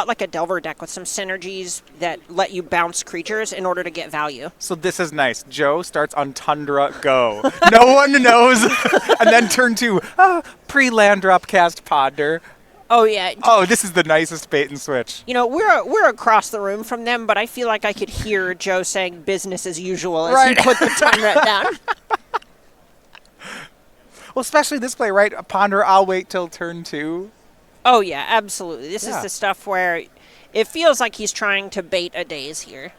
lot like a Delver deck with some synergies that let you bounce creatures in order to get value. So this is nice. Joe starts on Tundra Go. No one knows. And then turn 2, pre-land drop cast Ponder. Oh, yeah. Oh, this is the nicest bait and switch. You know, we're across the room from them, but I feel like I could hear Joe saying business as usual as he put the Tundra down. Well, especially this play, right? Ponder, I'll wait till turn 2. Oh, yeah, absolutely. This is the stuff where it feels like he's trying to bait a daze here.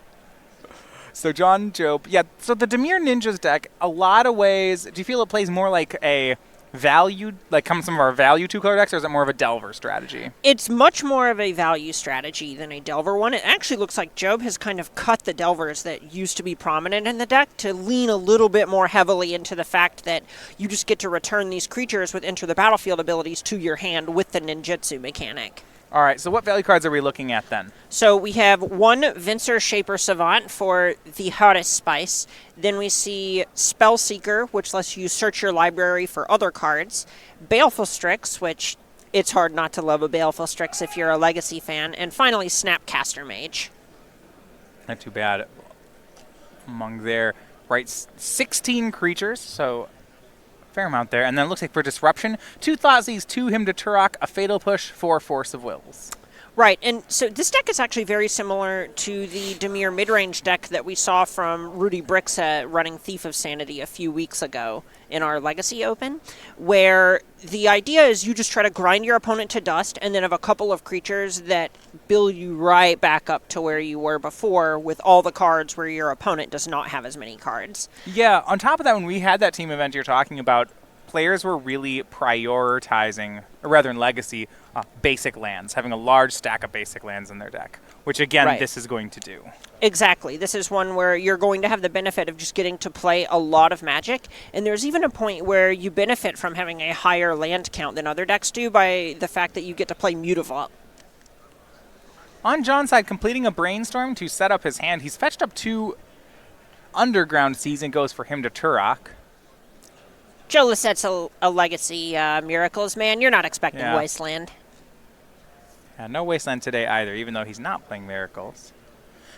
So John Job, so the Dimir Ninjas deck, a lot of ways, do you feel it plays more like a value, like some of our value 2-color decks, or is it more of a Delver strategy? It's much more of a value strategy than a Delver one. It actually looks like Job has kind of cut the Delvers that used to be prominent in the deck to lean a little bit more heavily into the fact that you just get to return these creatures with Enter the Battlefield abilities to your hand with the ninjutsu mechanic. All right, so what value cards are we looking at then? So we have 1 Vincer Shaper Savant for the hottest spice. Then we see Spellseeker, which lets you search your library for other cards. Baleful Strix, which it's hard not to love a Baleful Strix if you're a Legacy fan. And finally, Snapcaster Mage. Not too bad. Among there, right, 16 creatures, so fair amount there. And then it looks like for Disruption, 2 Thoughtseize, 2 Hymn to Turok, a Fatal Push, 4 Force of Wills. Right, and so this deck is actually very similar to the Dimir midrange deck that we saw from Rudy Brixa running Thief of Sanity a few weeks ago in our Legacy Open, where the idea is you just try to grind your opponent to dust and then have a couple of creatures that build you right back up to where you were before with all the cards where your opponent does not have as many cards. Yeah, on top of that, when we had that team event you're talking about, players were really prioritizing, or rather in Legacy, basic lands, having a large stack of basic lands in their deck, which again, this is going to do. Exactly. This is one where you're going to have the benefit of just getting to play a lot of Magic, and there's even a point where you benefit from having a higher land count than other decks do by the fact that you get to play Mutavault. On John's side, completing a Brainstorm to set up his hand, he's fetched up 2 Underground Seas and goes for Hymn to Turok. Joe Lossette's a Legacy Miracles man. You're not expecting Wasteland. Yeah, no Wasteland today either, even though he's not playing Miracles.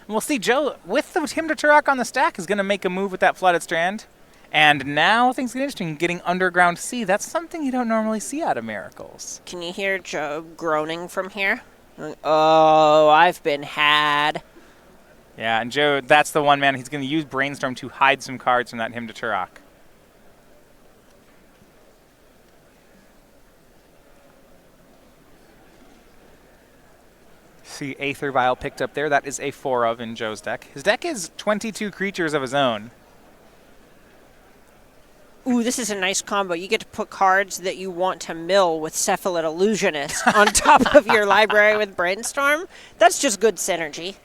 And we'll see Joe, with the Hymn to Turok on the stack, is going to make a move with that Flooded Strand. And now things get interesting. Getting Underground Sea, that's something you don't normally see out of Miracles. Can you hear Joe groaning from here? Oh, I've been had. Yeah, and Joe, that's the one, man. He's going to use Brainstorm to hide some cards from that Hymn to Turok. See Aether Vial picked up there. That is a 4 of in Joe's deck. His deck is 22 creatures of his own. Ooh, this is a nice combo. You get to put cards that you want to mill with Cephalid Illusionist on top of your library with Brainstorm. That's just good synergy.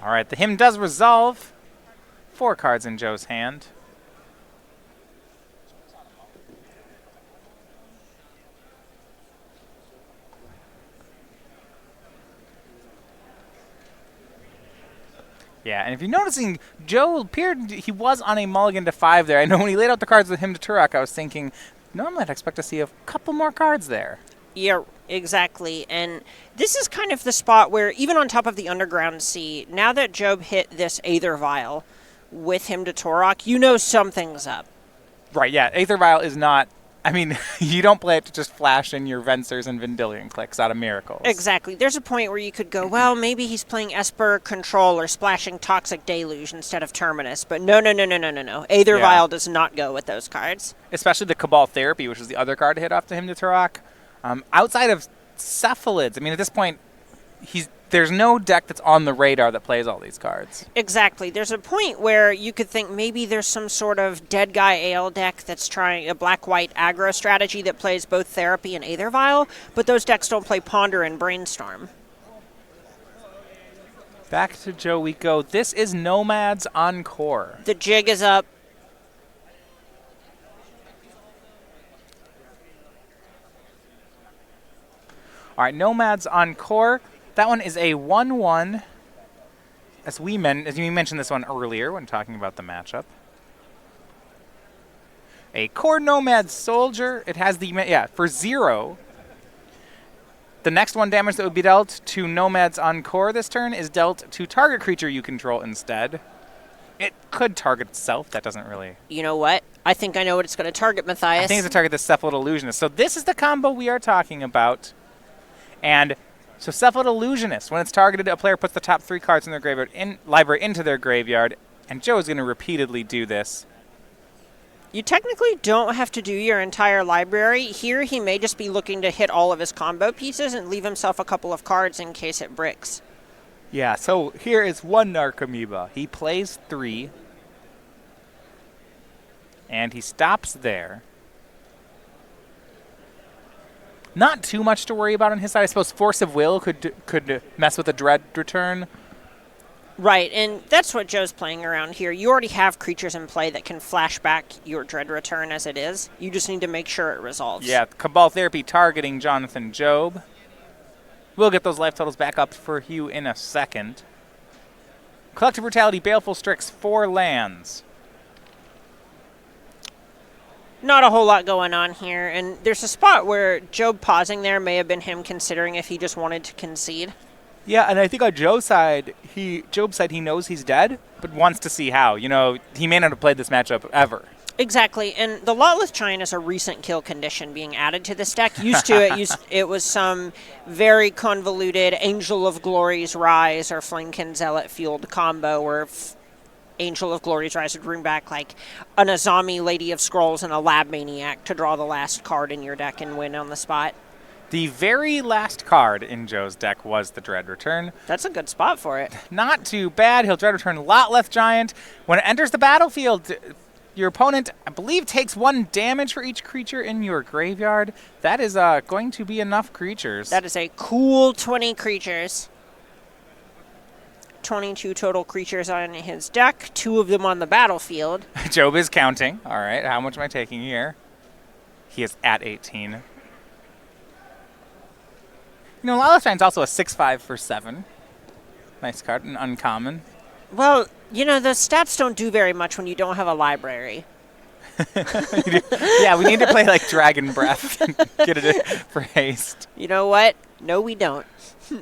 All right, the Hymn does resolve. 4 cards in Joe's hand. Yeah, and if you're noticing, Joe appeared, he was on a mulligan to 5 there. I know when he laid out the cards with Hymn to Turok, I was thinking, normally I'd expect to see a couple more cards there. Yeah, exactly. And this is kind of the spot where, even on top of the Underground Sea, now that Job hit this Aether Vial with Hymn to Turok, you know something's up. Right, yeah. Aether Vial is not, I mean, you don't play it to just flash in your Vencers and Vendilion clicks out of Miracles. Exactly. There's a point where you could go, well, maybe he's playing Esper Control or splashing Toxic Deluge instead of Terminus. But no. Aether Vial does not go with those cards. Especially the Cabal Therapy, which is the other card to hit off to Hymn to Turok. Outside of Cephalids, I mean, at this point, there's no deck that's on the radar that plays all these cards. Exactly. There's a point where you could think maybe there's some sort of Dead Guy AL deck that's trying a black-white aggro strategy that plays both Therapy and Aether Vial, but those decks don't play Ponder and Brainstorm. Back to Joe we go. This is Nomad's Encore. The jig is up. All right, Nomad's Encore. That one is a 1/1. As we mentioned this one earlier when talking about the matchup. A Core Nomad Soldier. It has the, for 0. The next one damage that would be dealt to Nomad's Encore this turn is dealt to target creature you control instead. It could target itself. That doesn't really... You know what? I think I know what it's going to target, Matthias. I think it's to target the Cephalid Illusionist. So this is the combo we are talking about. And so Cephalid Illusionist, when it's targeted, a player puts the top 3 cards in their graveyard library into their graveyard. And Joe is going to repeatedly do this. You technically don't have to do your entire library. Here, he may just be looking to hit all of his combo pieces and leave himself a couple of cards in case it bricks. Yeah, so here is one Narcomoeba. He plays 3. And he stops there. Not too much to worry about on his side. I suppose Force of Will could mess with a Dread return. Right, and that's what Joe's playing around here. You already have creatures in play that can flash back your Dread return as it is. You just need to make sure it resolves. Yeah, Cabal Therapy targeting Jonathan Job. We'll get those life totals back up for you in a second. Collective Brutality, Baleful Strix, 4 lands. Not a whole lot going on here, and there's a spot where Job pausing there may have been him considering if he just wanted to concede. Yeah, and I think on Joe's side, Job said he knows he's dead, but wants to see how. You know, he may not have played this matchup ever. Exactly, and the Lawless Giant is a recent kill condition being added to this deck. Used to it, it was some very convoluted Angel of Glory's Rise or Flamekin Zealot fueled combo where Angel of Glory's Rise would bring back like an Azami Lady of Scrolls and a Lab Maniac to draw the last card in your deck and win on the spot. The very last card in Joe's deck was the Dread Return. That's a good spot for it. Not too bad. He'll Dread Return Lotleth Giant. When it enters the battlefield, your opponent, I believe, takes 1 damage for each creature in your graveyard. That is going to be enough creatures. That is a cool 20 creatures. 22 total creatures on his deck, 2 of them on the battlefield. Job is counting. All right, how much am I taking here? He is at 18. You know, Lotleth Giant's also a 6/5 for 7. Nice card, an uncommon. Well, you know, the stats don't do very much when you don't have a library. Yeah, we need to play like Dragon Breath and get it for haste. You know what? No, we don't.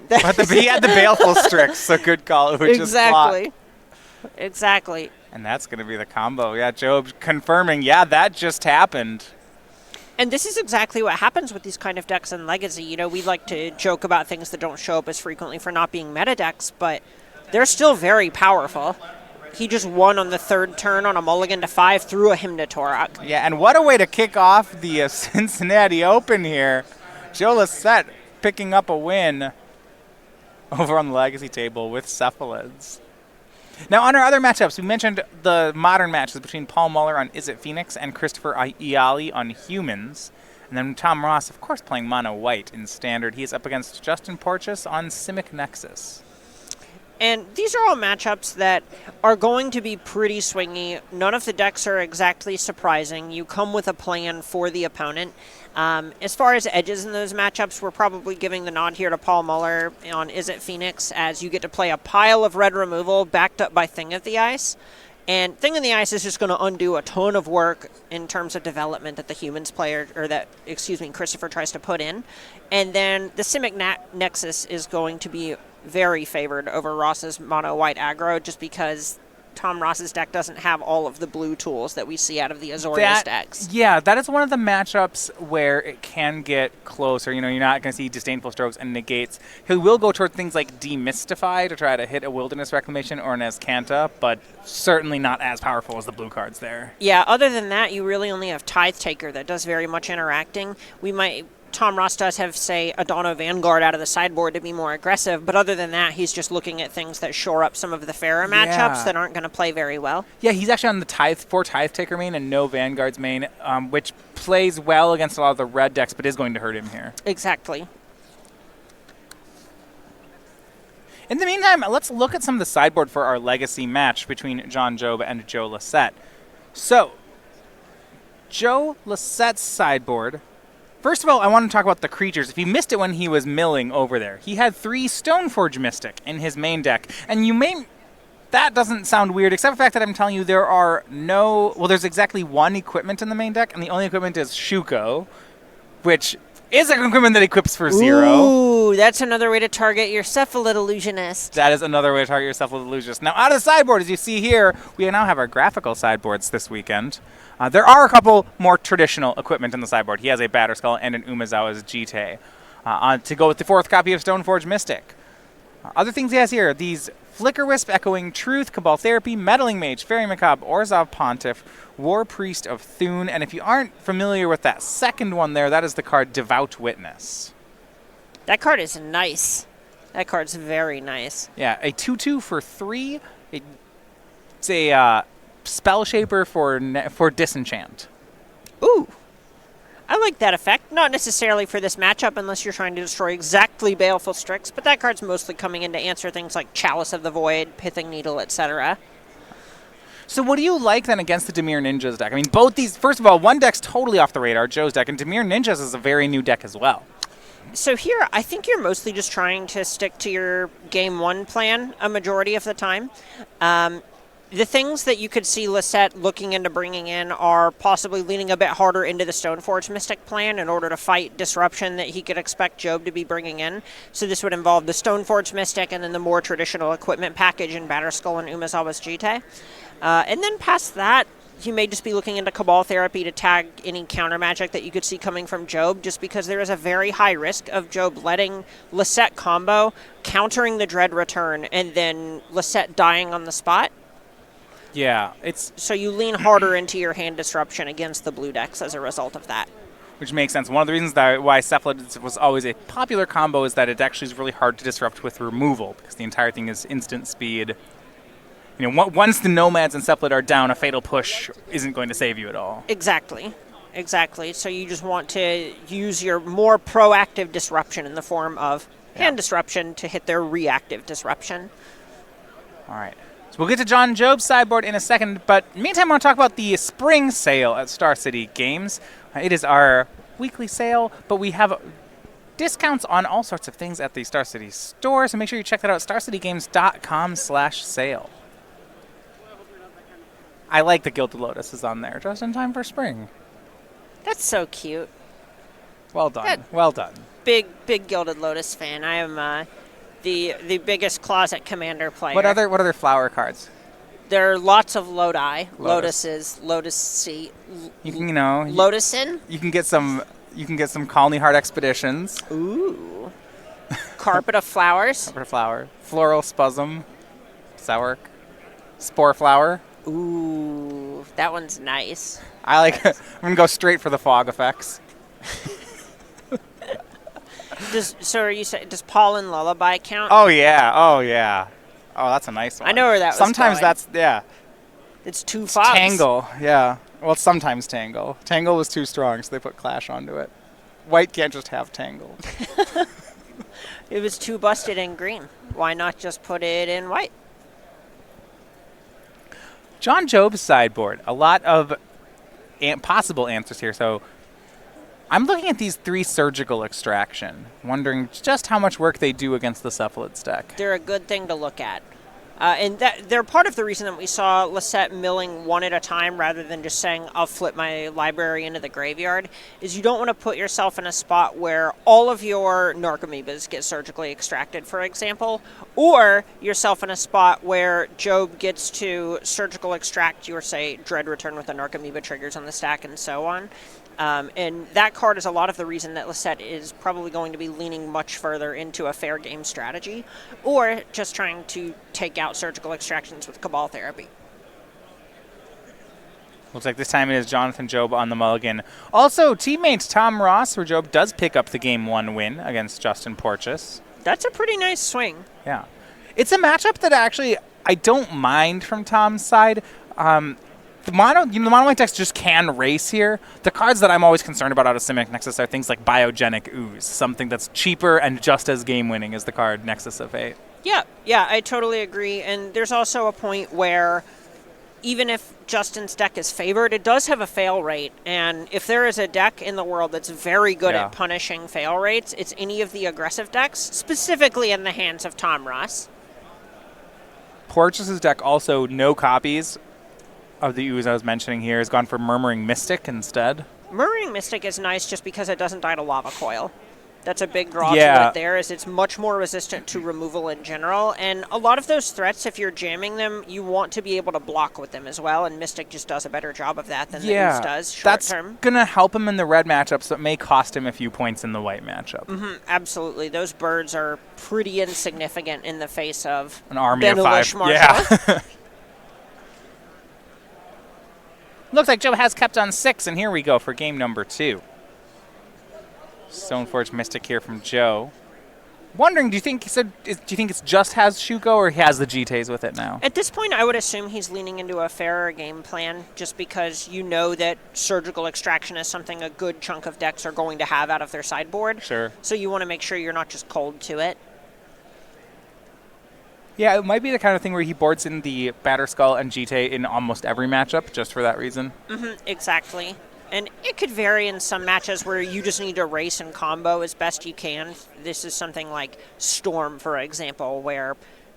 But he had the Baleful Strix, so good call. Which exactly. Is Exactly. And that's going to be the combo. Yeah, Job confirming, yeah, that just happened. And this is exactly what happens with these kind of decks in Legacy. You know, we like to joke about things that don't show up as frequently for not being meta decks, but they're still very powerful. He just won on the 3rd turn on a mulligan to 5 through a Hymn to Torok. Yeah, and what a way to kick off the Cincinnati Open here. Joe Lossett picking up a win over on the Legacy table with Cephalids. Now, on our other matchups, we mentioned the modern matches between Paul Muller on Is It Phoenix and Christopher Iaali on Humans. And then Tom Ross, of course, playing mono white in Standard. He is up against Justin Porchas on Simic Nexus. And these are all matchups that are going to be pretty swingy. None of the decks are exactly surprising. You come with a plan for the opponent. As far as edges in those matchups, we're probably giving the nod here to Paul Muller on Is It Phoenix, as you get to play a pile of red removal backed up by Thing of the Ice. And Thing of the Ice is just going to undo a ton of work in terms of development that the Humans player, or that, Christopher tries to put in. And then the Simic Nexus is going to be very favored over Ross's mono white aggro, just because Tom Ross's deck doesn't have all of the blue tools that we see out of the Azorius decks. Yeah, that is one of the matchups where it can get closer. You know, you're not going to see Disdainful Strokes and Negates. He will go toward things like Demystify to try to hit a Wilderness Reclamation or an Azcanta, but certainly not as powerful as the blue cards there. Yeah, other than that, you really only have Tithe Taker that does very much interacting. Tom Ross does have, say, Adano Vanguard out of the sideboard to be more aggressive, but other than that, he's just looking at things that shore up some of the fairer matchups that aren't going to play very well. Yeah, he's actually on the Tithe Taker main and no Vanguard's main, which plays well against a lot of the red decks, but is going to hurt him here. Exactly. In the meantime, let's look at some of the sideboard for our legacy match between John Job and Joe Lossett. So, Joe Lossett's sideboard. First of all, I want to talk about the creatures. If you missed it when he was milling over there, he had 3 Stoneforge Mystic in his main deck. And that doesn't sound weird, except for the fact that I'm telling you there's exactly 1 equipment in the main deck, and the only equipment is Shuko, which is an equipment that equips for 0. Ooh, that's another way to target your Cephalid Illusionist. That is another way to target yourself with Illusionist. Now, out of the sideboard, as you see here, we now have our graphical sideboards this weekend. There are a couple more traditional equipment in the sideboard. He has a Batterskull and an Umezawa's Jite to go with the 4th copy of Stoneforge Mystic. Other things he has here, these Flicker Wisp, Echoing Truth, Cabal Therapy, Meddling Mage, Fairy Macabre, Orzhov Pontiff, War Priest of Thune, and if you aren't familiar with that second one there, that is the card Devout Witness. That card is nice. That card's very nice. Yeah, a 2/2 for 3. It's a Spell Shaper for Disenchant. Ooh. I like that effect. Not necessarily for this matchup unless you're trying to destroy exactly Baleful Strix, but that card's mostly coming in to answer things like Chalice of the Void, Pithing Needle, etc. So what do you like then against the Dimir Ninjas deck? I mean, both these, first of all, one deck's totally off the radar, Joe's deck, and Dimir Ninjas is a very new deck as well. So here, I think you're mostly just trying to stick to your Game 1 plan a majority of the time. The things that you could see Lossett looking into bringing in are possibly leaning a bit harder into the Stoneforge Mystic plan in order to fight disruption that he could expect Job to be bringing in. So this would involve the Stoneforge Mystic and then the more traditional equipment package in Batterskull and Umezawa's Jite. And then past that, you may just be looking into Cabal Therapy to tag any counter magic that you could see coming from Job, just because there is a very high risk of Job letting Lossett combo, countering the Dread Return, and then Lossett dying on the spot. Yeah, it's... So you lean harder into your hand disruption against the blue decks as a result of that. Which makes sense. One of the reasons why Cephalid was always a popular combo is that it actually is really hard to disrupt with removal, because the entire thing is instant speed. You know, once the Nomads and Cephalid are down, a Fatal Push isn't going to save you at all. Exactly. Exactly. So you just want to use your more proactive disruption in the form of hand disruption to hit their reactive disruption. All right. So we'll get to John Job's sideboard in a second, but meantime, I want to talk about the spring sale at Star City Games. It is our weekly sale, but we have discounts on all sorts of things at the Star City store, so make sure you check that out, starcitygames.com/sale. I like the Gilded Lotus is on there, just in time for spring. That's so cute. Well done. Well done. Big Gilded Lotus fan. I am the biggest Closet Commander player. What other flower cards? There are lots of Lodi, Lotuses, Lotus Sea. Lotusin. You can get some Colony Heart Expeditions. Ooh. Carpet of Flowers. Carpet of Flower. Floral Spasm. Sour. Spore Flower. Ooh, that one's nice. I like it. I'm going to go straight for the fog effects. Does Pollen Lullaby count? Oh, yeah. Oh, that's a nice one. I know where that was Sometimes going. It's two fogs. Tangle, yeah. Well, it's sometimes Tangle. Tangle was too strong, so they put Clash onto it. White can't just have Tangle. It was too busted in green. Why not just put it in white? John Job's sideboard. A lot of possible answers here. So I'm looking at these 3 Surgical Extraction, wondering just how much work they do against the Cephalid deck. They're a good thing to look at. And they're part of the reason that we saw Lossett milling one at a time rather than just saying, I'll flip my library into the graveyard, is you don't want to put yourself in a spot where all of your Narcomoebas get surgically extracted, for example, or yourself in a spot where Job gets to surgical extract your, say, Dread Return with the Narcomoeba triggers on the stack and so on. And that card is a lot of the reason that Lossett is probably going to be leaning much further into a fair game strategy, or just trying to take out surgical extractions with Cabal Therapy. Looks like this time it is Jonathan Job on the mulligan. Also, teammate Tom Ross, where Job does pick up the Game 1 win against Justin Porchas. That's a pretty nice swing. Yeah. It's a matchup that actually I don't mind from Tom's side. The mono white decks just can race here. The cards that I'm always concerned about out of Simic Nexus are things like Biogenic Ooze, something that's cheaper and just as game-winning as the card Nexus of Fate. Yeah, I totally agree. And there's also a point where even if Justin's deck is favored, it does have a fail rate. And if there is a deck in the world that's very good at punishing fail rates, it's any of the aggressive decks, specifically in the hands of Tom Ross. Porchas' deck also no copies of the ooze I was mentioning here has gone for Murmuring Mystic instead. Murdering Mystic is nice just because it doesn't die to Lava Coil. That's a big draw Yeah. to it there, is it's much more resistant to removal in general. And a lot of those threats, if you're jamming them, you want to be able to block with them as well, and Mystic just does a better job of that than the Ooze does short that's term. going to help him in the red matchup, so it may cost him a few points in the white matchup. Absolutely. Those birds are pretty insignificant in the face of An army of Benelish 5. Marshall. Yeah. Looks like Joe has kept on 6, and here we go for game number 2. Stoneforge Mystic here from Joe. Wondering, do you think it's just has Shuko, or he has the GTAs with it now? At this point, I would assume he's leaning into a fairer game plan, just because you know that Surgical Extraction is something a good chunk of decks are going to have out of their sideboard. Sure. So you want to make sure you're not just cold to it. Yeah, it might be the kind of thing where he boards in the Batterskull and GTA in almost every matchup, just for that reason. Exactly. And it could vary in some matches where you just need to race and combo as best you can. This is something like Storm, for example, where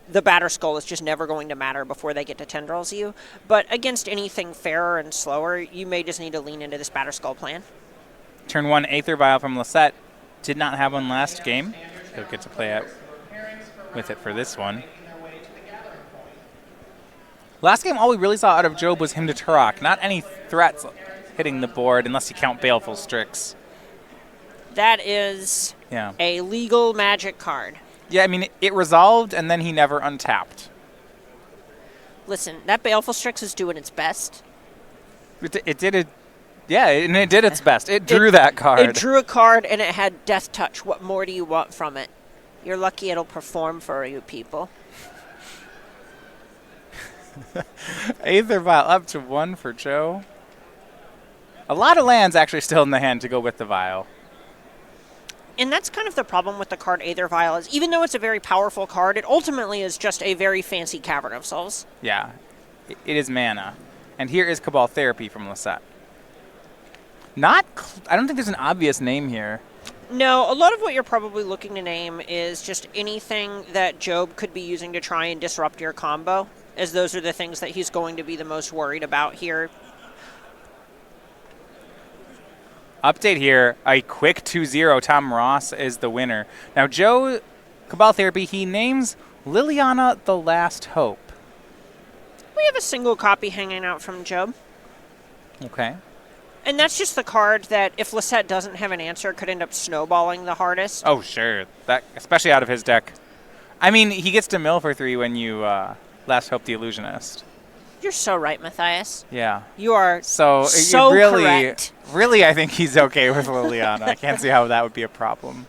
the Batterskull is just never going to matter before they get to Tendrils you. But against anything fairer and slower, you may just need to lean into this Batterskull plan. Turn 1 Aether Vial from Lossett. Did not have one last game. He'll get to play out with it for this one. Last game, all we really saw out of Job was him to Turok. Not any threats hitting the board, unless you count Baleful Strix. That is a legal Magic card. Yeah, I mean, it resolved, and then he never untapped. Listen, that Baleful Strix is doing its best. It did it. Yeah, and it did its best. It drew that card. It drew a card, and it had Death Touch. What more do you want from it? You're lucky it'll perform for you people. Aether Vial up to 1 for Joe. A lot of lands actually still in the hand to go with the Vial. And that's kind of the problem with the card Aether Vial, is even though it's a very powerful card, it ultimately is just a very fancy Cavern of Souls. Yeah, it is mana. And here is Cabal Therapy from Lossett. I don't think there's an obvious name here. No, a lot of what you're probably looking to name is just anything that Job could be using to try and disrupt your combo, as those are the things that he's going to be the most worried about here. Update here, a quick 2-0. Tom Ross is the winner. Now, Joe, Cabal Therapy, he names Liliana the Last Hope. We have a single copy hanging out from Job. Okay. And that's just the card that, if Lossett doesn't have an answer, could end up snowballing the hardest. Oh, sure. That, especially out of his deck. I mean, he gets to mill for 3 when you Last Hope the Illusionist. You're so right, Matthias. Yeah. You are so really, correct. Really, I think he's okay with Liliana. I can't see how that would be a problem.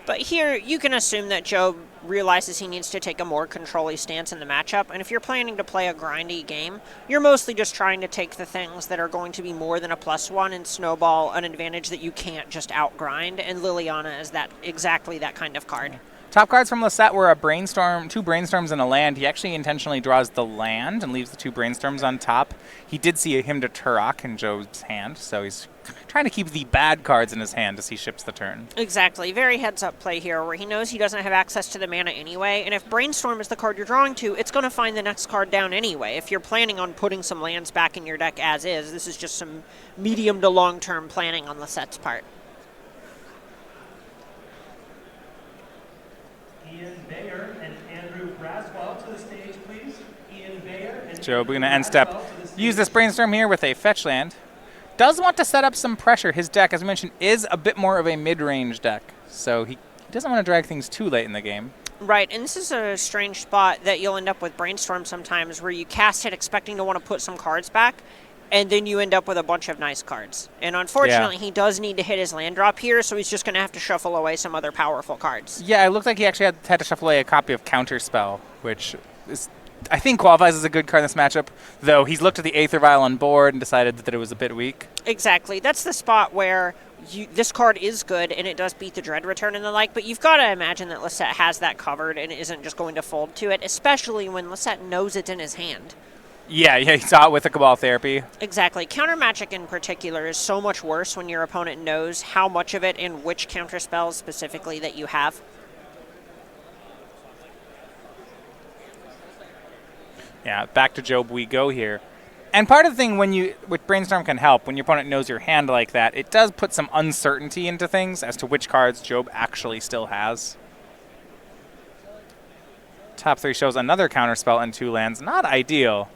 But here, you can assume that Job realizes he needs to take a more control-y stance in the matchup, and if you're planning to play a grindy game, you're mostly just trying to take the things that are going to be more than a +1 and snowball an advantage that you can't just outgrind, and Liliana is exactly that kind of card. Top cards from Lossett were a Brainstorm, 2 Brainstorms and a land. He actually intentionally draws the land and leaves the 2 Brainstorms on top. He did see him to Turok in Joe's hand, so he's trying to keep the bad cards in his hand as he ships the turn. Exactly. Very heads-up play here, where he knows he doesn't have access to the mana anyway, and if Brainstorm is the card you're drawing to, it's going to find the next card down anyway. If you're planning on putting some lands back in your deck as is, this is just some medium to long-term planning on Lossett's part. Ian Bayer and Andrew Braswell to the stage, please. Ian Bayer and Joe, we're going to Andrew end step. Braswell to the stage. Use this Brainstorm here with a fetch land. Does want to set up some pressure. His deck, as we mentioned, is a bit more of a mid-range deck, so he doesn't want to drag things too late in the game. Right, and this is a strange spot that you'll end up with Brainstorm sometimes, where you cast it expecting to want to put some cards back, and then you end up with a bunch of nice cards. And unfortunately, he does need to hit his land drop here, so he's just going to have to shuffle away some other powerful cards. Yeah, it looked like he actually had to shuffle away a copy of Counterspell, which is, I think qualifies as a good card in this matchup, though he's looked at the Aether Vial on board and decided that it was a bit weak. Exactly. That's the spot where this card is good, and it does beat the Dread Return and the like, but you've got to imagine that Lossett has that covered and isn't just going to fold to it, especially when Lossett knows it's in his hand. Yeah, he saw it with the Cabal Therapy. Exactly. Counter Magic in particular is so much worse when your opponent knows how much of it and which counter spells specifically that you have. Yeah, back to Job we go here. And part of the thing with Brainstorm can help, when your opponent knows your hand like that, it does put some uncertainty into things as to which cards Job actually still has. Top 3 shows another counterspell and 2 lands. Not ideal.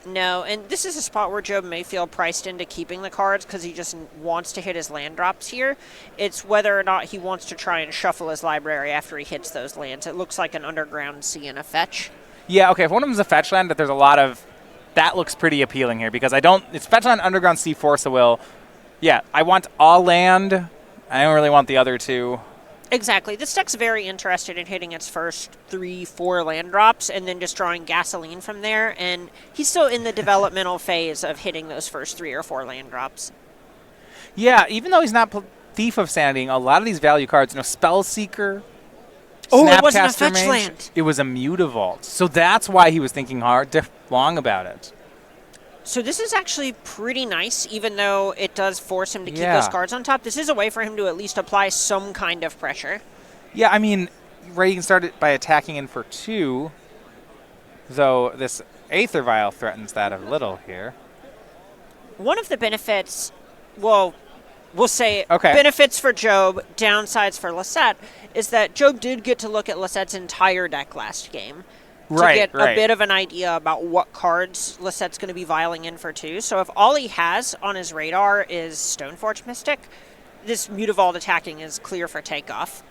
No, and this is a spot where Job may feel priced into keeping the cards because he just wants to hit his land drops here. It's whether or not he wants to try and shuffle his library after he hits those lands. It looks like an Underground Sea and a fetch. Yeah, okay, if one of them is a fetch land, but there's a lot of... That looks pretty appealing here because it's fetch land, Underground Sea, Force of Will. Yeah, I want all land. I don't really want the other 2. Exactly. This deck's very interested in hitting its first 3-4 land drops and then just drawing gasoline from there. And he's still in the developmental phase of hitting those first 3 or 4 land drops. Yeah, even though he's not Thief of Sanity, a lot of these value cards, Spell Seeker, Oh, it wasn't a Snapcaster fetch Mage, land. it was a Mutavault. So that's why he was thinking long about it. So this is actually pretty nice, even though it does force him to keep Yeah. those cards on top. This is a way for him to at least apply some kind of pressure. Yeah, I mean, right, you can start it by attacking in for 2, though this Aether Vial threatens that a little here. One of the benefits, well, we'll say Okay. benefits for Job, downsides for Lossett, is that Job did get to look at Lossett's entire deck last game. To get a bit of an idea about what cards Lossett's going to be vialing in for 2. So if all he has on his radar is Stoneforge Mystic, this Mutavault attacking is clear for takeoff.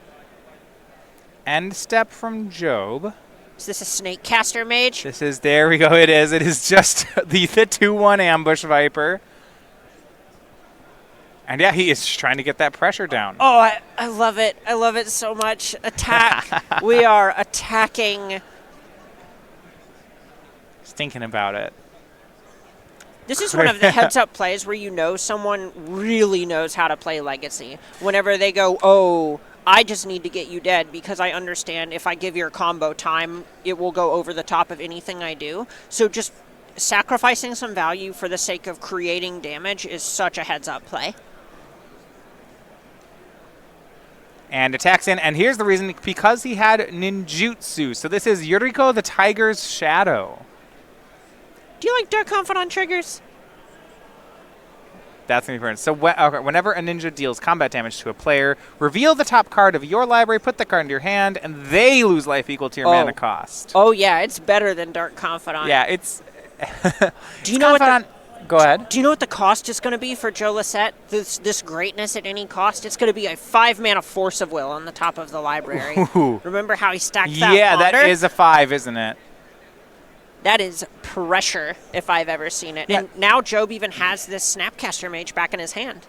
End step from Job. Is this a Snakecaster Mage? There we go, it is. It is just the 2-1 Ambush Viper. And yeah, he is trying to get that pressure down. Oh, I love it. I love it so much. Attack. We are attacking. Just thinking about it. This is one of the heads-up plays where you know someone really knows how to play Legacy. Whenever they go, oh, I just need to get you dead because I understand if I give your combo time, it will go over the top of anything I do. So just sacrificing some value for the sake of creating damage is such a heads-up play. And attacks in, and here's the reason, because he had ninjutsu. So this is Yuriko the Tiger's Shadow. Do you like Dark Confidant triggers? That's going to be important. So whenever a ninja deals combat damage to a player, reveal the top card of your library, put the card into your hand, and they lose life equal to your mana cost. Oh, yeah, it's better than Dark Confidant. Yeah, it's... Do you know what Go ahead. Do you know what the cost is going to be for Joe Lossett? This greatness at any cost? It's going to be a 5-mana Force of Will on the top of the library. Ooh. Remember how he stacked that Yeah, Ponder? that is a 5, isn't it? That is pressure, if I've ever seen it. Yeah. And now Job even has this Snapcaster Mage back in his hand.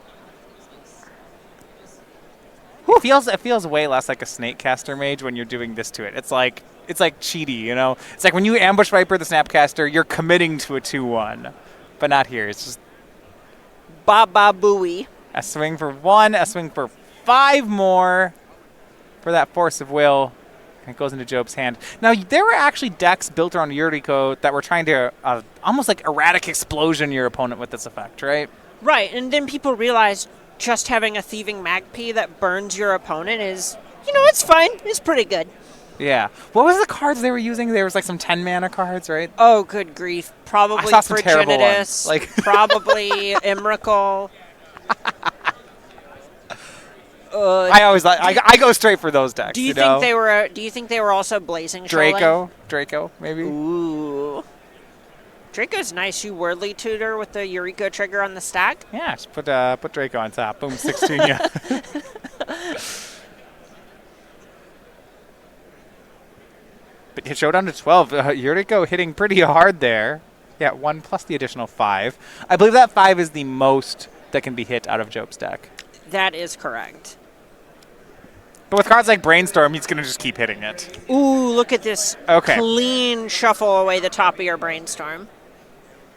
It feels way less like a Snakecaster Mage when you're doing this to it. It's like cheaty, you know? It's like when you ambush Viper the Snapcaster, you're committing to a 2-1. But not here. It's just Baba Booey. a swing for 1, a swing for 5 more for that Force of Will. And it goes into Job's hand. Now, there were actually decks built around Yuriko that were trying to almost like erratic explosion your opponent with this effect, right? Right, and then people realized just having a Thieving Magpie that burns your opponent is, it's fine. It's pretty good. Yeah. What was the cards they were using? There was like some 10-mana cards, right? Oh, good grief. Probably I saw some terrible Progenitus, ones. probably Emrakul. I go straight for those decks. Do you think they were? Do you think they were also Blazing Shoreline? Draco, maybe. Ooh, Draco's nice. You Wordly Tutor with the Eureka trigger on the stack. Yeah, just put Draco on top. Boom, 16. Yeah. But it showed down to 12. Yuriko hitting pretty hard there. Yeah, 1 plus the additional 5. I believe that 5 is the most that can be hit out of Job's deck. That is correct. But with cards like Brainstorm, he's going to just keep hitting it. Ooh, look at this clean shuffle away the top of your Brainstorm.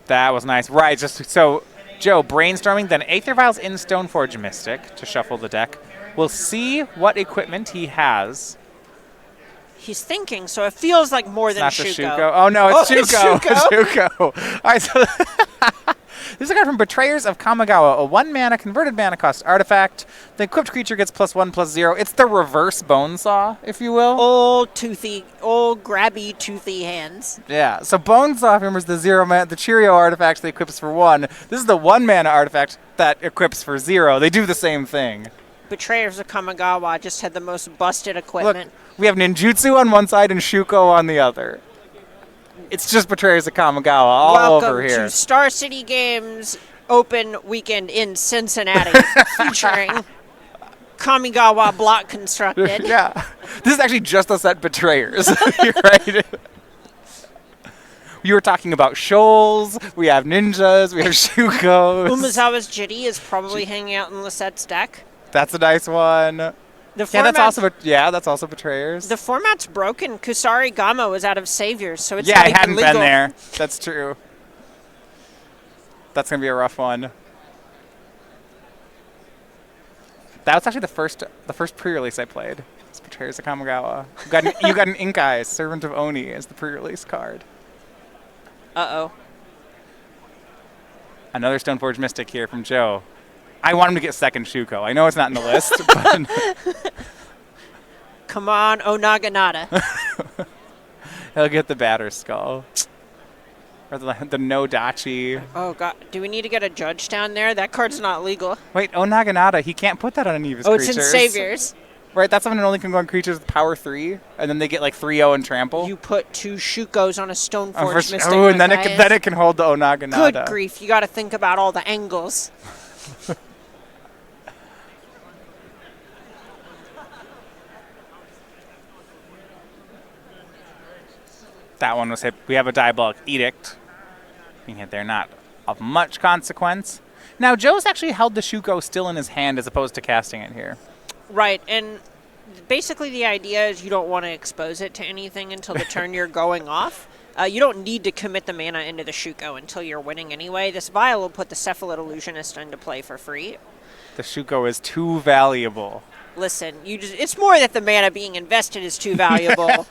That was nice. Right, so Joe, brainstorming, then Aether Vials in Stoneforge Mystic to shuffle the deck. We'll see what equipment he has. He's thinking, so it feels like more than Not Shuko. Shuko. Oh, no, it's Shuko. It's Shuko. Shuko. All right, so This is a card from Betrayers of Kamigawa, a 1-mana converted mana cost artifact. The equipped creature gets +1/+0. It's the reverse Bonesaw, if you will. Old grabby, toothy hands. Yeah, so Bonesaw, remember, is the 0-mana, the Cheerio artifact that equips for 1. This is the 1-mana artifact that equips for 0. They do the same thing. Betrayers of Kamigawa just had the most busted equipment. Look, we have ninjutsu on one side and Shuko on the other. It's just Betrayers of Kamigawa all over here. Welcome to Star City Games Open Weekend in Cincinnati, featuring Kamigawa block constructed. Yeah. This is actually just us at Betrayers. You're right. You were talking about shoals, we have ninjas, we have Shukos. Umezawa's Jitty is probably hanging out in Lossette's deck. That's a nice one. That's also Betrayers. The format's broken. Kusari Gama was out of Saviors, so it's I not even hadn't legal. been there. That's true. That's going to be a rough one. That was actually the first pre-release I played. It's Betrayers of Kamigawa. You got an Ink Eye, Servant of Oni, as the pre-release card. Uh-oh. Another Stoneforge Mystic here from Joe. I want him to get second Shuko. I know it's not in the list, but... Come on, Onaganada. He'll get the Batter Skull. Or the No Dachi. Oh, God. Do we need to get a judge down there? That card's not legal. Wait, Onaganada, he can't put that on any of his creatures. It's in Saviors. Right, that's when it only can go on creatures with power 3, and then they get like 3-0 and trample. You put 2 Shukos on a Stoneforge Mystic. Oh, and then it can hold the Onaganada. Good grief, you got to think about all the angles. That one was hit. We have a Diabolic Edict. Being hit there, not of much consequence. Now, Joe's actually held the Shuko still in his hand as opposed to casting it here. Right, and basically the idea is you don't want to expose it to anything until the turn you're going off. You don't need to commit the mana into the Shuko until you're winning anyway. This Vial will put the Cephalid Illusionist into play for free. The Shuko is too valuable. Listen, it's more that the mana being invested is too valuable,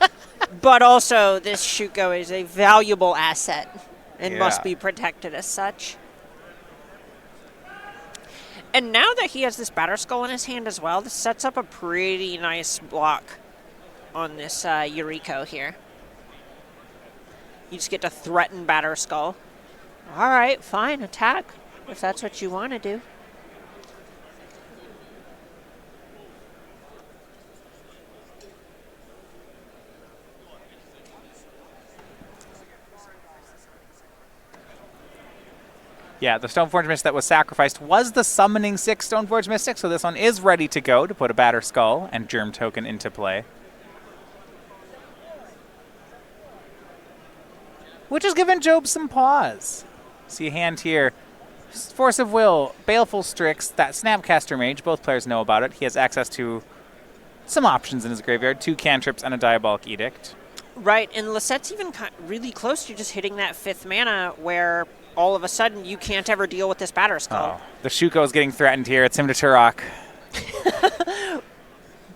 but also this Shuko is a valuable asset and must be protected as such. And now that he has this Batter Skull in his hand as well, this sets up a pretty nice block on this Yuriko here. You just get to threaten Batter Skull. All right, fine, attack, if that's what you want to do. Yeah, the Stoneforge Mystic that was sacrificed was the Summoning 6 Stoneforge Mystic, so this one is ready to go to put a Batter Skull and Germ Token into play. Which has given Job some pause. See a hand here. Force of Will, Baleful Strix, that Snapcaster Mage, both players know about it. He has access to some options in his graveyard, 2 cantrips and a Diabolic Edict. Right, and Lossette's even really close to just hitting that 5th mana where all of a sudden you can't ever deal with this Batter Skull. Oh, the Shuko is getting threatened here. It's him to Turok.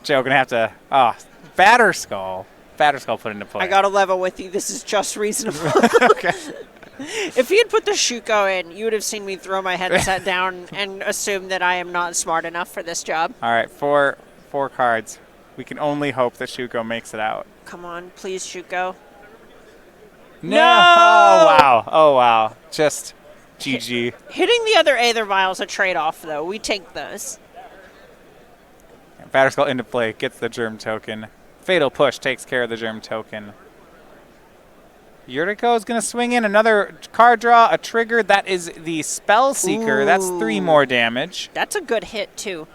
Joe gonna have to... Oh, Batter Skull. Batter Skull put into play. I got to level with you. This is just reasonable. Okay. If he had put the Shuko in, you would have seen me throw my headset down and assume that I am not smart enough for this job. All right, four cards. We can only hope that Shuko makes it out. Come on, please, Shuko. No! Oh, wow. Just GG. Hitting the other Aether Vial is a trade-off, though. We take those. Batter Skull into play, gets the Germ Token. Fatal Push takes care of the Germ Token. Yuriko is going to swing in another card draw, a trigger. That is the Spell Seeker. Ooh. That's 3 more damage. That's a good hit, too.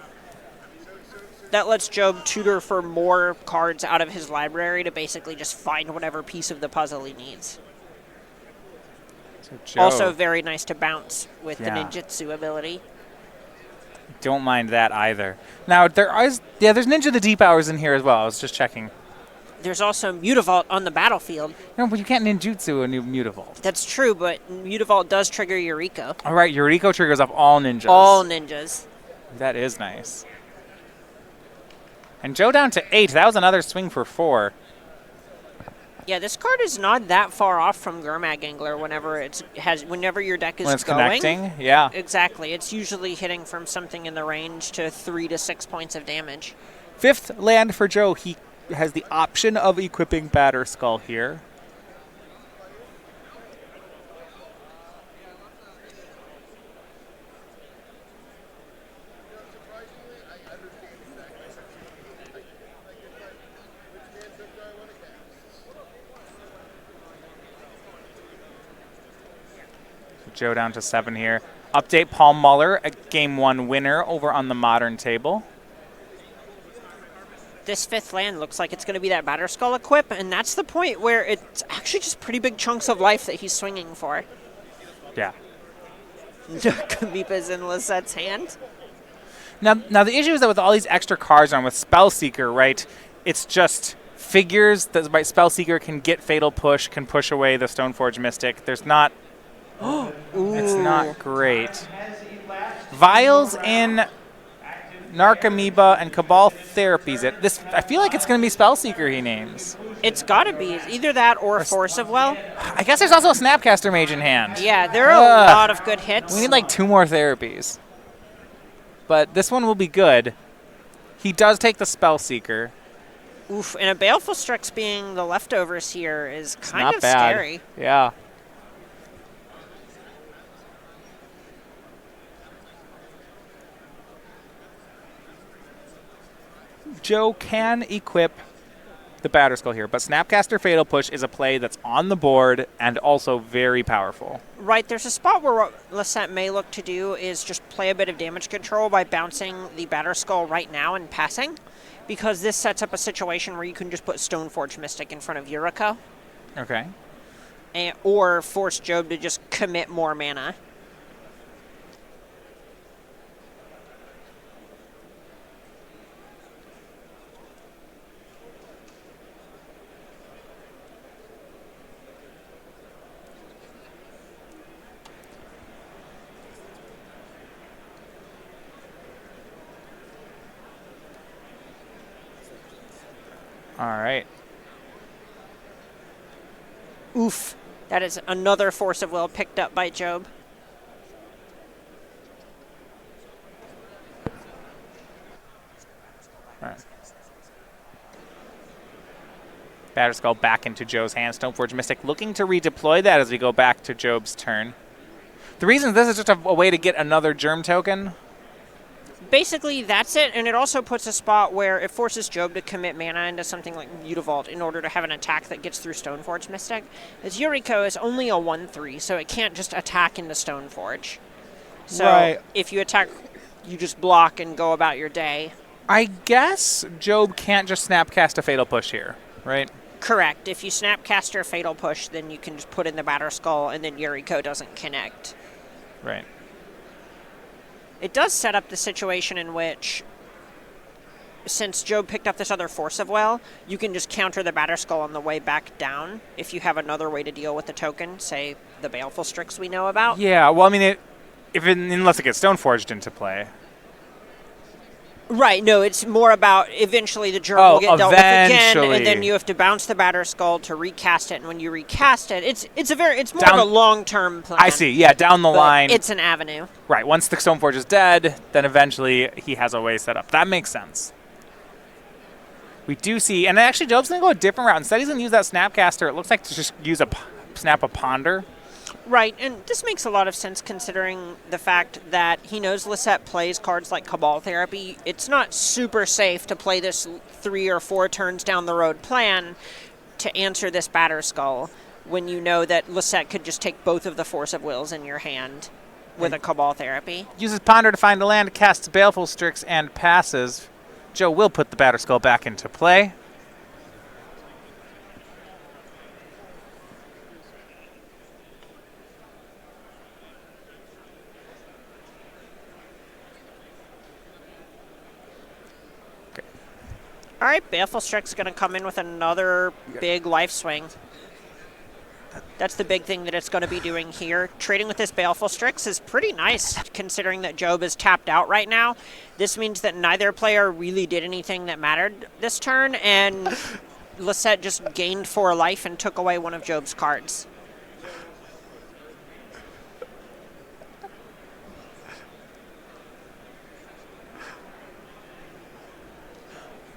That lets Job tutor for more cards out of his library to basically just find whatever piece of the puzzle he needs. So also very nice to bounce with the ninjutsu ability. Don't mind that either. Now, there's Ninja the Deep Hours in here as well. I was just checking. There's also Mutavault on the battlefield. No, but you can't ninjutsu a new Mutavault. That's true, but Mutavault does trigger Yuriko. All right, Yuriko triggers off all ninjas. All ninjas. That is nice. And Joe down to 8. That was another swing for 4. Yeah, this card is not that far off from Gurmag Angler whenever your deck is When it's going. connecting, yeah. Exactly. It's usually hitting from something in the range to 3 to 6 points of damage. 5th land for Joe. He has the option of equipping Batter Skull here. Joe down to 7 here. Update Paul Muller, a Game 1 winner over on the Modern table. This 5th land looks like it's going to be that Batter Skull equip, and that's the point where it's actually just pretty big chunks of life that he's swinging for. Yeah. Kamipa's in Lossett's hand. Now the issue is that with all these extra cards on with Spellseeker, right, it's just figures that right, Spellseeker can get Fatal Push, can push away the Stoneforge Mystic. There's not... It's not great. Vials in Narcomoeba and Cabal Therapies. I feel like it's going to be Spellseeker he names. It's got to be. Either that or Force of Will. I guess there's also a Snapcaster Mage in hand. Yeah, there are a lot of good hits. We need like 2 more therapies. But this one will be good. He does take the Spellseeker. Oof, and a Baleful Strix being the leftovers here is kind of bad. scary. Yeah. Joe can equip the Batter Skull here, but Snapcaster Fatal Push is a play that's on the board and also very powerful. Right, there's a spot where what Lossett may look to do is just play a bit of damage control by bouncing the Batter Skull right now and passing, because this sets up a situation where you can just put Stoneforge Mystic in front of Yuriko. Okay. Or force Job to just commit more mana. All right. Oof. That is another Force of Will picked up by Job. All right. Batter Skull back into Joe's hand. Stoneforge Mystic looking to redeploy that as we go back to Job's turn. The reason this is just a way to get another Germ token. Basically, that's it, and it also puts a spot where it forces Job to commit mana into something like Mutavault in order to have an attack that gets through Stoneforge Mystic. As Yuriko is only a 1/3, so it can't just attack into Stoneforge. So if you attack, you just block and go about your day. I guess Job can't just Snapcast a Fatal Push here, right? Correct. If you Snapcaster a Fatal Push, then you can just put in the Batter Skull, and then Yuriko doesn't connect. Right. It does set up the situation in which, since Job picked up this other Force of Will, you can just counter the Batter Skull on the way back down if you have another way to deal with the token, say the Baleful Strix we know about. Yeah, well, I mean, unless it gets Stoneforged into play. Right, no, it's more about eventually the Germ will get dealt with again, and then you have to bounce the Batter Skull to recast it, and when you recast it, it's more of a long-term plan. I see, yeah, down the line. It's an avenue. Right, once the Stoneforge is dead, then eventually he has a way set up. That makes sense. We do see, and actually Job's going to go a different route. Instead he's going to use that Snapcaster, it looks like to just use snap a Ponder. Right, and this makes a lot of sense considering the fact that he knows Lossett plays cards like Cabal Therapy. It's not super safe to play this 3 or 4 turns down the road plan to answer this Batter Skull when you know that Lossett could just take both of the Force of Wills in your hand with a Cabal Therapy. Uses Ponder to find a land, casts Baleful Strix, and passes. Joe will put the Batter Skull back into play. All right, Baleful Strix is going to come in with another big life swing. That's the big thing that it's going to be doing here. Trading with this Baleful Strix is pretty nice, considering that Job is tapped out right now. This means that neither player really did anything that mattered this turn, and Lossett just gained 4 life and took away one of Job's cards.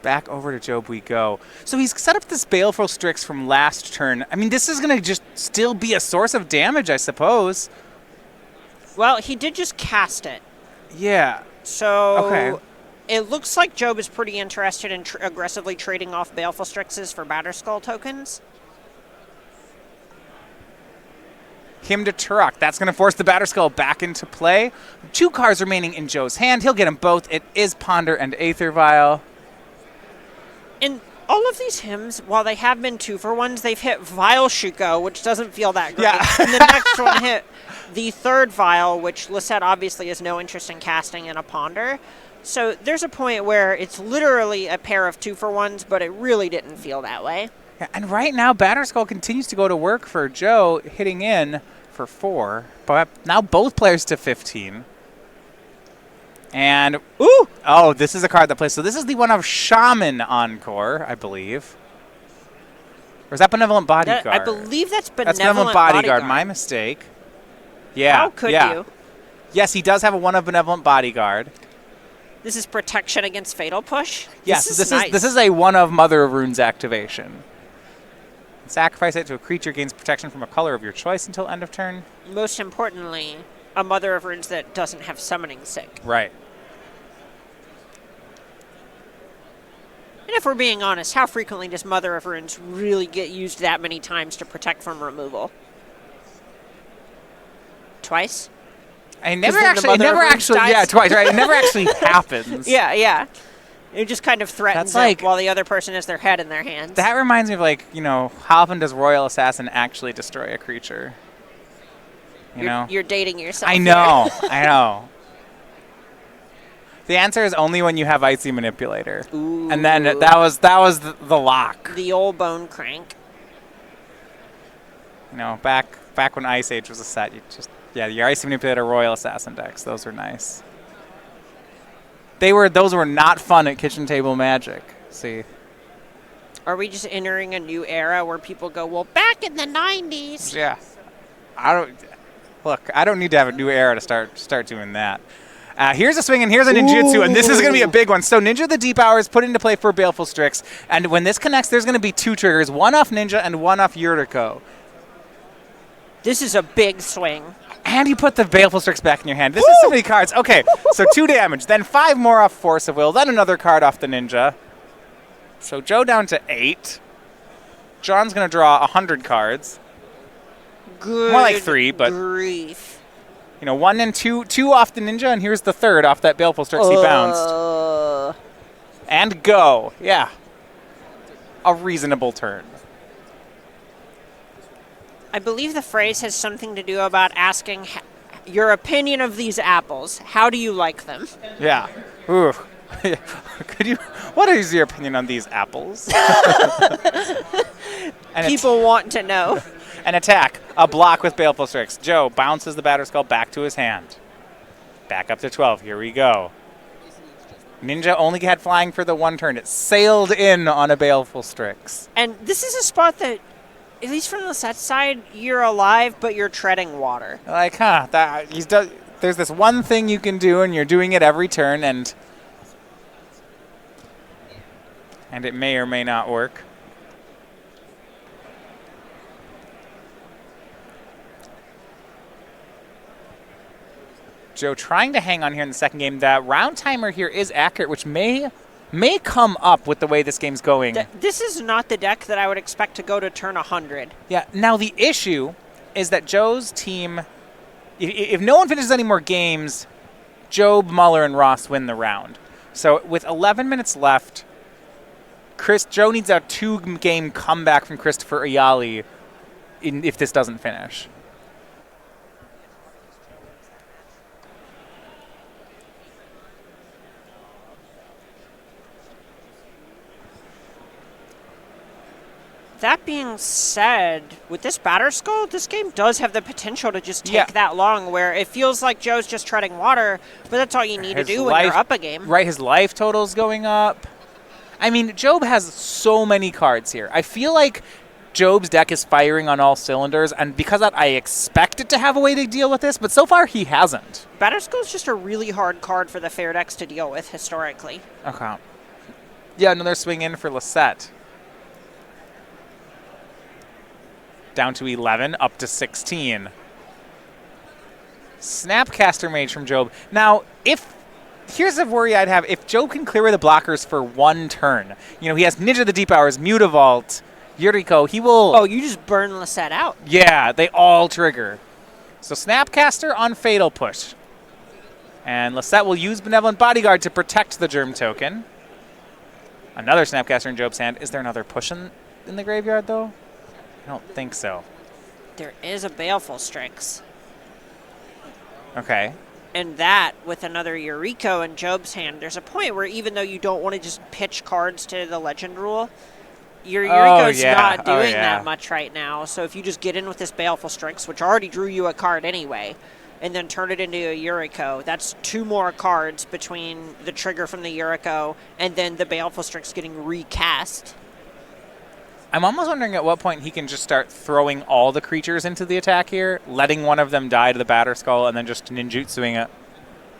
Back over to Job we go. So he's set up this Baleful Strix from last turn. I mean, this is going to just still be a source of damage, I suppose. Well, he did just cast it. Yeah. So Okay. it looks like Job is pretty interested in aggressively trading off Baleful Strixes for Batterskull tokens. Him to Turok. That's going to force the Batterskull back into play. 2 cards remaining in Joe's hand. He'll get them both. It is Ponder and Aether Vial. And all of these hymns, while they have been 2-for-1s, they've hit Vial Shuko, which doesn't feel that great. Yeah. And the next one hit the 3rd Vial, which Lossett obviously has no interest in casting in a Ponder. So there's a point where it's literally a pair of 2-for-1s, but it really didn't feel that way. Yeah, and right now, Batterskull continues to go to work for Joe, hitting in for 4. But now both players to 15. And, ooh! Oh, this is a card that plays. So this is the one of Shaman Encore, I believe. Or is that Benevolent Bodyguard? I believe that's That's Benevolent Bodyguard. My mistake. Yeah. How could yeah. you? Yes, he does have a one of Benevolent Bodyguard. This is protection against Fatal Push? Yes, this is nice. this is a one of Mother of Runes activation. Sacrifice it to a creature, gains protection from a color of your choice until end of turn. Most importantly, a Mother of Runes that doesn't have Summoning Sick. Right. And if we're being honest, how frequently does Mother of Runes really get used that many times to protect from removal? Twice? It then the Mother of Runes dies. yeah, twice, right? It never actually happens. Yeah. It just kind of threatens That's like- it while the other person has their head in their hands. That reminds me of, like, how often does Royal Assassin actually destroy a creature? You're dating yourself. I know, I know. The answer is only when you have Icy Manipulator. Ooh. And then that was the lock. The old Bone Crank. Back when Ice Age was a set, your Icy Manipulator Royal Assassin decks, those were nice. Those were not fun at Kitchen Table Magic. See. Are we just entering a new era where people go, well, back in the 90s? Yeah. I don't need to have a new era to start doing that. Here's a swing and here's a ninjutsu, and this is going to be a big one. So Ninja the Deep Hour is put into play for Baleful Strix, and when this connects, there's going to be 2 triggers, one off Ninja and one off Yuriko. This is a big swing. And you put the Baleful Strix back in your hand. This is so many cards. Okay, so 2 damage, then 5 more off Force of Will, then another card off the Ninja. So Joe down to 8. John's going to draw 100 cards. Good More like 3, but grief. 1 and 2 off the Ninja, and here's the 3rd off that Baleful Strix he bounced. And go. Yeah. A reasonable turn. I believe the phrase has something to do about asking your opinion of these apples. How do you like them? Yeah. Ooh. What is your opinion on these apples? People want to know. An attack. A block with Baleful Strix. Joe bounces the Batterskull back to his hand. Back up to 12. Here we go. Ninja only had flying for the 1 turn. It sailed in on a Baleful Strix. And this is a spot that, at least from the set side, you're alive, but you're treading water. Like, there's this one thing you can do, and you're doing it every turn, and it may or may not work. Joe trying to hang on here in the second game. That round timer here is accurate, which may come up with the way this game's going. This is not the deck that I would expect to go to turn 100. Yeah, now the issue is that Joe's team, if no one finishes any more games, Job, Muller, and Ross win the round. So with 11 minutes left, Joe needs a 2-game comeback from Christopher Iaali if this doesn't finish. That being said, with this Batterskull, this game does have the potential to just take that long, where it feels like Joe's just treading water, but that's all you need to do when you're up a game. Right, his life total's going up. I mean, Job has so many cards here. I feel like Job's deck is firing on all cylinders, and because of that, I expect it to have a way to deal with this, but so far he hasn't. Batterskull's just a really hard card for the fair decks to deal with historically. Okay. Yeah, another swing in for Lossett. Down to 11, up to 16. Snapcaster Mage from Job. Now, here's a worry I'd have. If Job can clear away the blockers for one turn, he has Ninja the Deep Hours, Mutavault, Yuriko, he will... Oh, you just burn Lossett out. Yeah, they all trigger. So Snapcaster on Fatal Push. And Lossett will use Benevolent Bodyguard to protect the Germ Token. Another Snapcaster in Job's hand. Is there another push in the graveyard, though? I don't think so. There is a Baleful Strix. Okay. And that, with another Yuriko in Job's hand, there's a point where even though you don't want to just pitch cards to the Legend rule, your Yuriko's not doing that much right now. So if you just get in with this Baleful Strix, which already drew you a card anyway, and then turn it into a Yuriko, that's 2 more cards between the trigger from the Yuriko and then the Baleful Strix getting recast. I'm almost wondering at what point he can just start throwing all the creatures into the attack here, letting one of them die to the Batterskull, and then just ninjutsuing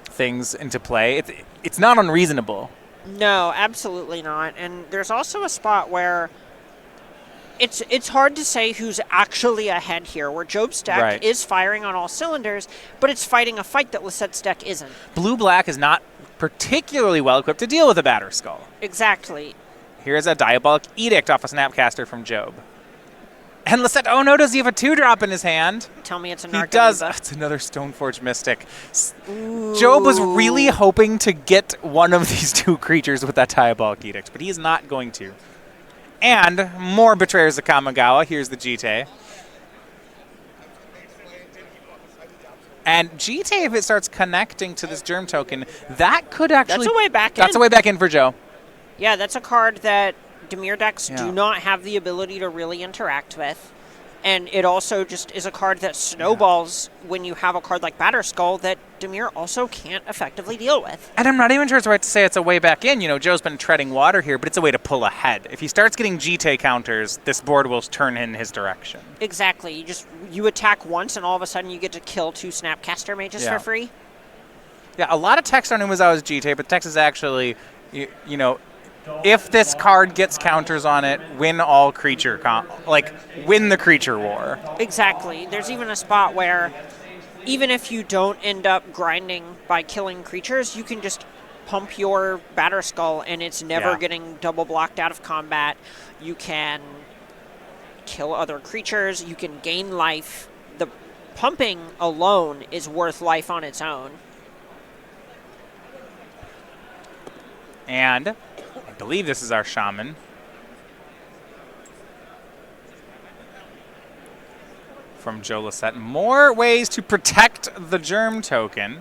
things into play. It's not unreasonable. No, absolutely not. And there's also a spot where it's hard to say who's actually ahead here, where Job's deck is firing on all cylinders, but it's fighting a fight that Lossett's deck isn't. Blue-black is not particularly well-equipped to deal with a Batterskull. Exactly. Here's a Diabolic Edict off a Snapcaster from Job. And Lossett, oh no, does he have a 2-drop in his hand? Tell me it's a He Narcomoeba. does. It's another Stoneforge Mystic. Job was really hoping to get one of these 2 creatures with that Diabolic Edict, but he's not going to. And more Betrayers of Kamigawa. Here's the Jite. And Jite, if it starts connecting to this Germ Token, that could actually... That's a way back in. That's a way back in for Joe. Yeah, that's a card that Dimir decks do not have the ability to really interact with. And it also just is a card that snowballs when you have a card like Batterskull that Dimir also can't effectively deal with. And I'm not even sure it's right to say it's a way back in. Joe's been treading water here, but it's a way to pull ahead. If he starts getting Jite counters, this board will turn in his direction. Exactly. You attack once, and all of a sudden you get to kill 2 Snapcaster Mages for free. Yeah, a lot of text on him was always Jite, but text is actually, if this card gets counters on it, win all creature, win the creature war. Exactly. There's even a spot where even if you don't end up grinding by killing creatures, you can just pump your Batterskull and it's never getting double blocked out of combat. You can kill other creatures. You can gain life. The pumping alone is worth life on its own. And I believe this is our Shaman. From Joe Lossett. More ways to protect the Germ Token.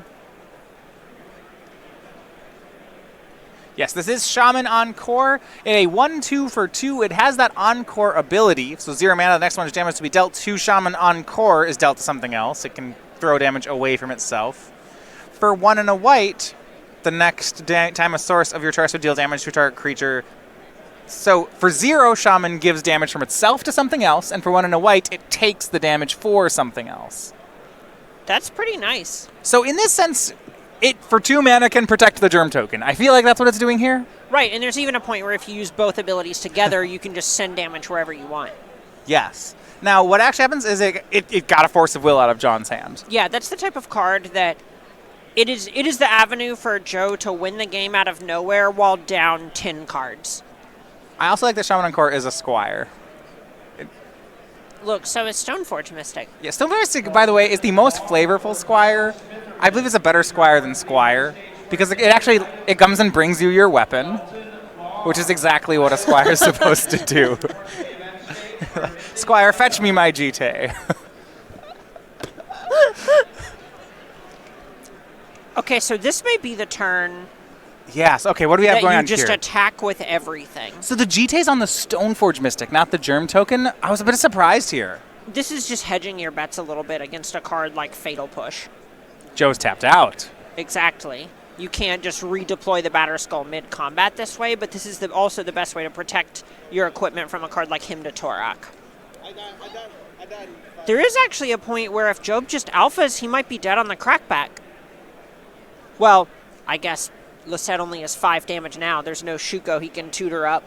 Yes, this is Shaman Encore. In a 1-2 for 2, it has that Encore ability. So 0 mana, the next one is damage to be dealt to Shaman Encore is dealt to something else. It can throw damage away from itself. For 1 and a white, the next time a source of your choice would deal damage to a target creature. So for 0, Shaman gives damage from itself to something else, and for 1 and a white, it takes the damage for something else. That's pretty nice. So in this sense, it for 2 mana can protect the Germ Token. I feel like that's what it's doing here. Right, and there's even a point where if you use both abilities together, you can just send damage wherever you want. Yes. Now, what actually happens is it got a Force of Will out of John's hand. Yeah, that's the type of card that it is the avenue for Joe to win the game out of nowhere while down 10 cards. I also like that Shaman Encore is a Squire. Look, so is Stoneforge Mystic. Yeah, Stoneforge Mystic, by the way, is the most flavorful Squire. I believe it's a better Squire than Squire because it comes and brings you your weapon, which is exactly what a Squire is supposed to do. Squire, fetch me my Jite. Okay, so this may be the turn. Yes. Okay, what do we have going on here? You just here? attack with everything. So the Jite's on the Stoneforge Mystic, not the Germ Token. I was a bit surprised here. This is just hedging your bets a little bit against a card like Fatal Push. Joe's tapped out. Exactly. You can't just redeploy the Batterskull mid-combat this way, but this is also the best way to protect your equipment from a card like Hymn to Torak. There is actually a point where if Job just alphas, he might be dead on the crackback. Well, I guess Lossett only has 5 damage now. There's no Shuko he can tutor up.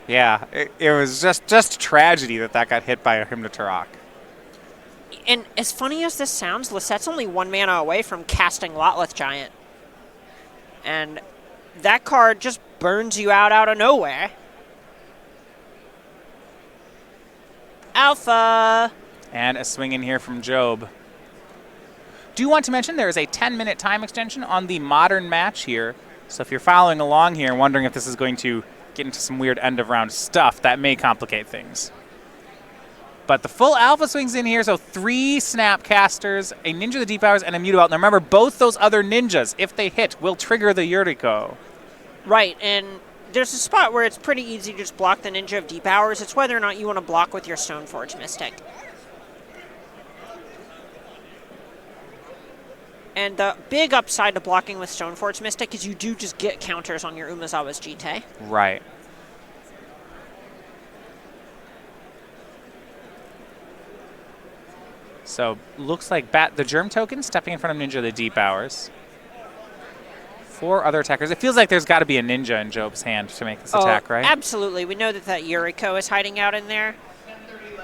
Yeah, it was just tragedy that got hit by a Hymn to Torak. And as funny as this sounds, Lossett's only 1 mana away from casting Lotleth Giant. And that card just burns you out of nowhere. Alpha! And a swing in here from Job. Do want to mention there is a 10-minute time extension on the modern match here. So if you're following along here and wondering if this is going to get into some weird end-of-round stuff, that may complicate things. But the full alpha swings in here, so 3 Snapcasters, a Ninja of the Deep Hours, and a Mutavault. Now remember, both those other ninjas, if they hit, will trigger the Yuriko. Right, and there's a spot where it's pretty easy to just block the Ninja of Deep Hours. It's whether or not you want to block with your Stoneforge Mystic. And the big upside to blocking with Stoneforge Mystic is you do just get counters on your Umezawa's Jite. Right. So, looks like the Germ Token stepping in front of Ninja of the Deep Hours. 4 other attackers. It feels like there's got to be a ninja in Job's hand to make this attack, right? Absolutely. We know that Yuriko is hiding out in there.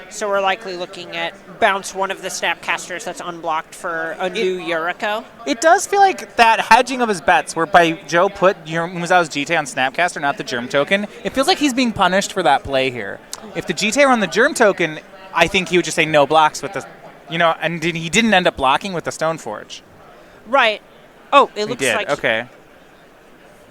So we're likely looking at bounce one of the Snapcasters that's unblocked for a new Yuriko. It does feel like that hedging of his bets, whereby Joe put Umezawa's Jite on Snapcaster, not the Germ Token. It feels like he's being punished for that play here. If the Jite were on the Germ Token, I think he would just say no blocks with the... and he didn't end up blocking with the Stoneforge. Right. Oh, it looks he did. like Okay.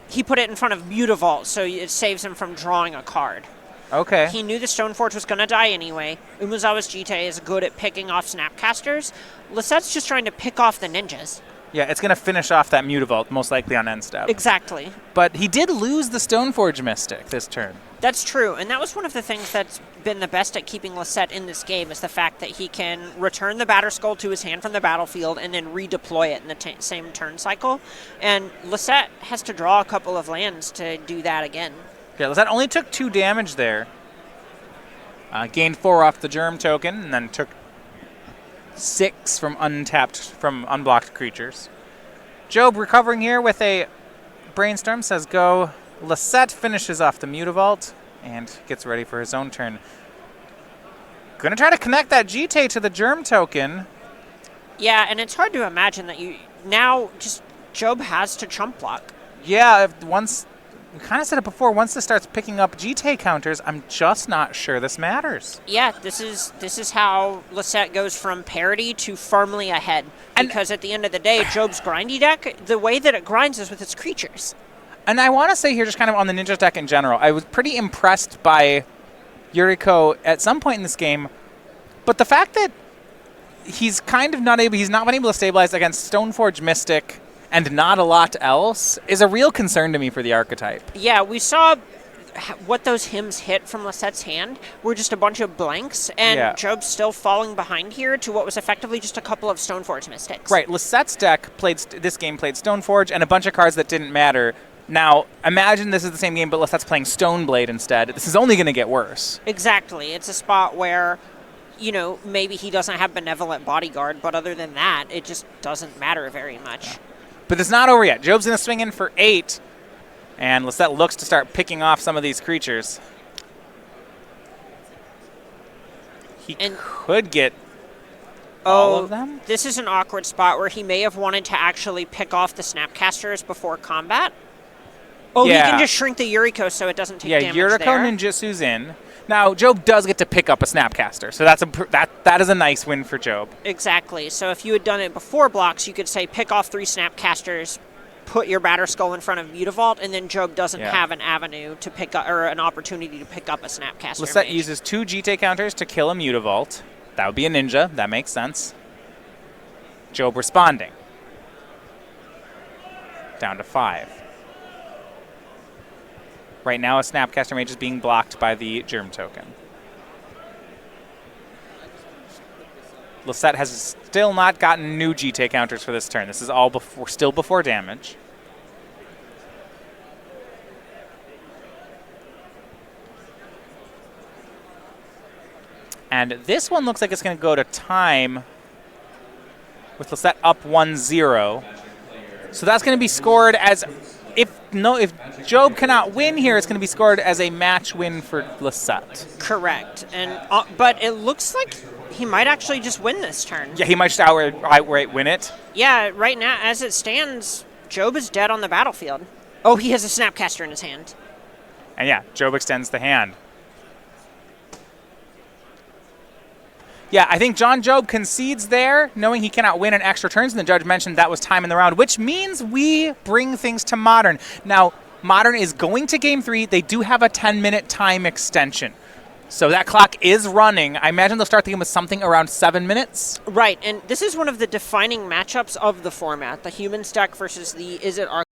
He put it in front of Mutavault, so it saves him from drawing a card. Okay. He knew the Stoneforge was going to die anyway. Umezawa's Jite is good at picking off Snapcasters. Lossett's just trying to pick off the ninjas. Yeah, it's going to finish off that Mutavault, most likely on end step. Exactly. But he did lose the Stoneforge Mystic this turn. That's true, and that was one of the things that's been the best at keeping Lossett in this game is the fact that he can return the Batterskull to his hand from the battlefield and then redeploy it in the same turn cycle. And Lossett has to draw a couple of lands to do that again. Yeah, Lossett only took 2 damage there. Gained 4 off the Germ Token, and then took 6 from unblocked creatures. Job recovering here with a Brainstorm, says go. Lossett finishes off the Mutavault and gets ready for his own turn. Gonna try to connect that Jite to the Germ Token. Yeah, and it's hard to imagine that Job has to chump block. Yeah, we kind of said it before, once this starts picking up Jite counters, I'm just not sure this matters. Yeah, this is how Lossett goes from parity to firmly ahead. Because at the end of the day, Job's grindy deck, the way that it grinds is with its creatures. And I want to say here, just kind of on the Ninja deck in general, I was pretty impressed by Yuriko at some point in this game, but the fact that he's not been able to stabilize against Stoneforge Mystic and not a lot else is a real concern to me for the archetype. Yeah, we saw what those hymns hit from Lossett's hand were just a bunch of blanks, and Job's still falling behind here to what was effectively just a couple of Stoneforge Mystics. Right, Lossett's deck played Stoneforge and a bunch of cards that didn't matter. Now, imagine this is the same game, but Lossett's playing Stoneblade instead. This is only going to get worse. Exactly. It's a spot where, maybe he doesn't have Benevolent Bodyguard, but other than that, it just doesn't matter very much. But it's not over yet. Job's going to swing in for 8, and Lossett looks to start picking off some of these creatures. He could get all of them. This is an awkward spot where he may have wanted to actually pick off the Snapcasters before combat. Oh, yeah. He can just shrink the Yuriko so it doesn't take damage Yuriko there. ninjutsu's in. Now, Job does get to pick up a Snapcaster, so that is a nice win for Job. Exactly. So if you had done it before blocks, you could say pick off 3 Snapcasters, put your Batterskull in front of Mutavault, and then Job doesn't have an avenue to pick up or an opportunity to pick up a Snapcaster. Lossett uses 2 Jite counters to kill a Mutavault. That would be a ninja. That makes sense. Job responding. Down to 5. Right now, a Snapcaster Mage is being blocked by the Germ Token. Lossett has still not gotten new GT counters for this turn. This is all still before damage. And this one looks like it's going to go to time with Lossett up 1-0. So that's going to be scored as, if Job cannot win here, it's going to be scored as a match win for Lossett. Correct. And but it looks like he might actually just win this turn. Yeah, he might just outright win it. Yeah, right now, as it stands, Job is dead on the battlefield. Oh, he has a Snapcaster in his hand. And yeah, Job extends the hand. Yeah, I think John Job concedes there, knowing he cannot win in extra turns, and the judge mentioned that was time in the round, which means we bring things to Modern. Now, Modern is going to Game 3. They do have a 10-minute time extension. So that clock is running. I imagine they'll start the game with something around 7 minutes. Right, and this is one of the defining matchups of the format, the human stack versus the Is It Our